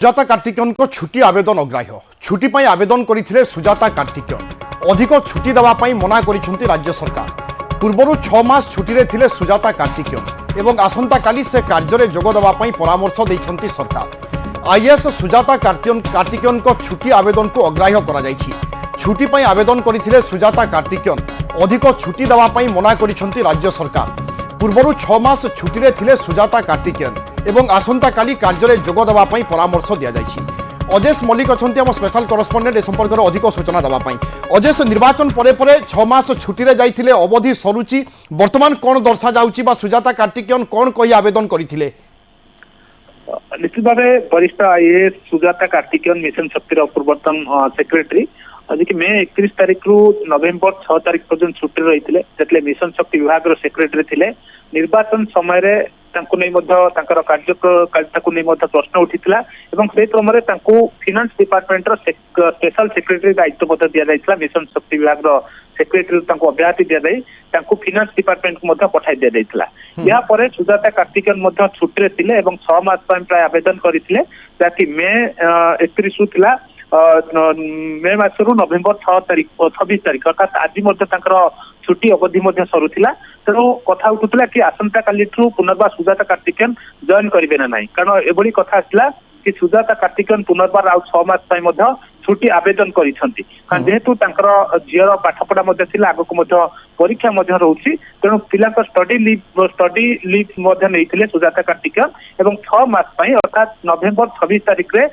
सुजाता कार्तिकेयन को छुट्टी आवेदन अग्राह्य छुट्टी पर आवेदन करते सुजाता कार्तिकेयन अधिक छुट्टी देवाई मना कर राज्य सरकार पूर्वर 6 मास छुट्टी थे सुजाता कार्तिकेयन एवं आसंता काली से कार्य जोग देवाई परामर्श देते सरकार आईएएस सुजाता कार्तिकेयन को छुट्टी आवेदन को अग्राह्य कर छुट्टी पर आवेदन करते सुजाता कार्तिकेयन अधिक छुट्टी देवाई मना कर राज्य सरकार पूर्वर 6 मास छुट्टी थे सुजाता कार्तिकेयन एवं आसंता काली कार्य जोग देवाई परामर्श दि जाएगी। अजेश मल्लिक अच्छा आम स्पेशल करस्पंडेंट ए संपर्क में अधिक सूचना देवाई। अजेश निर्वाचन पर 6 मास छुट्टी जाइए अवधि सरुची बर्तमान कौन दर्शा जाउची सुजाता कार्तिकेयन कौन कही आवेदन करथिले? निश्चित भाव वरिष्ठ आईएएस सुजाता कार्तिकेयन मिशन शक्तिर पूर्वतन सेक्रेटरी आज कि मे 31 तारीख रु नवेम्बर 6 तारीख पर्यंत छुट्टी रही थे मिशन शक्ति विभाग सेक्रेटरी थे। निर्वाचन समय प्रश्न उठीला से क्रम फाइनेंस डिपार्टमेंट स्पेशल सेक्रेटरी दायित्व दि जाता मिशन शक्ति विभाग सेक्रेटरी अब्याहति दि जाए फाइनेंस डिपार्टमेंट को पठाई दि जाता। यापर सुजाता कार्तिकेयन छुट्टी थे 6 मास प्राय आवेदन करते जहाँकि मे 31 रु मे मासरू नवेम्बर 26 तारीख अर्थात आज छुट्टी अवधि सरुला तेणु कथा उठुला कि आसंता काली पुनर्बार सुजाता कार्तिकेयन जॉइन करेंगे ना ना कारण एभली कथा आसला कि सुजाता कार्तिकेयन पुनर्बार आउ 6 मास छुट्टी आवेदन करिसेंती कारण जेहेतु झीर पाठपढ़ा आगक परीक्षा रोचे तेणु पिला स्टडी लीव नहीं सुजाता कार्तिकेयन एवं 6 मास अर्थात नवेम्बर 26 तारीख रे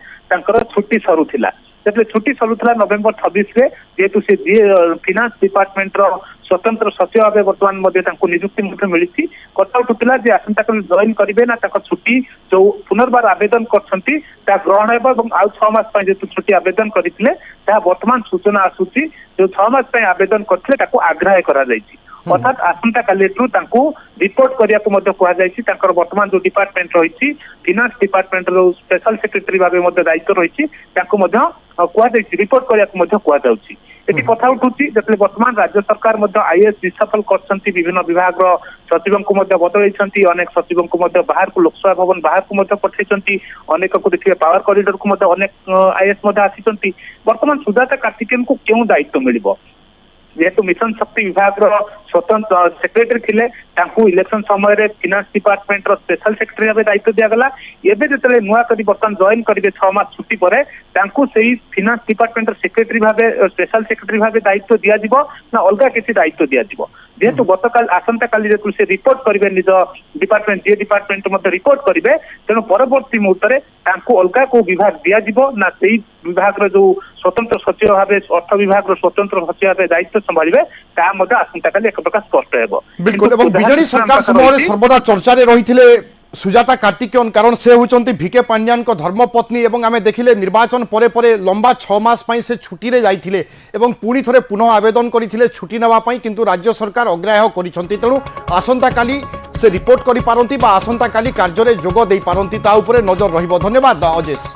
छुट्टी सरुला छुट्टी सरुला नवेम्बर 26 रे जेहेतु से फाइनेंस डिपार्टमेंट स्वतंत्र सचिव भाव बर्तमान नियुक्ति मिली कथा उठुला आसंता काली जॉइन करेंगे ना छुट्टी जो पुनर्बार आवेदन कर ग्रहण हो आउ 6 मास जेहतु छुट्टी आवेदन करते बर्तमान सूचना आसूची जो 6 मास आवेदन करते आग्राह्य कर अर्थात आसंता काली रिपोर्ट करने को बर्तमान जो डिपार्टमेंट रही फाइनेंस डिपार्टमेंट स्पेशल सेक्रेटरी भाव दायित्व रही रिपोर्ट करने ये कथा उठुची जो बर्तमान राज्य सरकार आईएएस रिसफल कर विभिन्न विभाग सचिव को बदल अनेक सचिव को बाहर को लोकसभा भवन बाहर को पठे अनेक को देखिए पावर कॉरिडोर को अनेक आईएएस आसी बर्तमान सुजाता कार्तिकेयन को क्यों दायित्व मिल जेहेतु मिशन शक्ति विभाग स्वतंत्र सेक्रेटरी थे इलेक्शन समय फाइनेंस डिपार्टमेंट स्पेशल सेक्रेटरी भाव दायित्व दिगला एवं जो नुआ कर बर्तमान जॉइन करेंगे 6 मास छुट्टी पर फाइनेंस डिपार्टमेंट सेक्रेटरी भाव स्पेशल सेक्रेटरी भाव दायित्व दिज्व ना अलग किसी दायित्व दिज्व जेहेतु गतकाल आसंता काली से रिपोर्ट करेंगे निज डिपार्टमेंट जी डिपार्टमेंट रिपोर्ट करेंगे तेणु परवर्ती मुहूर्त अलग को विभाग दिज्व ना से विभाग जो स्वतंत्र सचिव भाव अर्थ विभाग स्वतंत्र सचिव भाव दायित्व संभाଳିबे आसंता काली एक प्रकार स्पष्ट हेबो। बिल्कुल एवं बीजेडी सरकार समय सर्वदा चर्चा रे रहिथिले सुजाता कार्तिकेयन कारण से होचंती भिके पांड्यान को धर्मपत्नी एवं आमे देखिले निर्वाचन परे परे लंबा 6 मास पई से छुट्टी रे जाइथिले एवं पुणी थरे पुनः आवेदन करिथिले छुट्टी नेबा पई किंतु राज्य सरकार अग्राह्य करिसंती तेणु आसंता काली से रिपोर्ट करि पारंती बा आसंता काली कार्य रे जोग देई पारंती ता उपरे नजर रहिबो। धन्यवाद अजेश।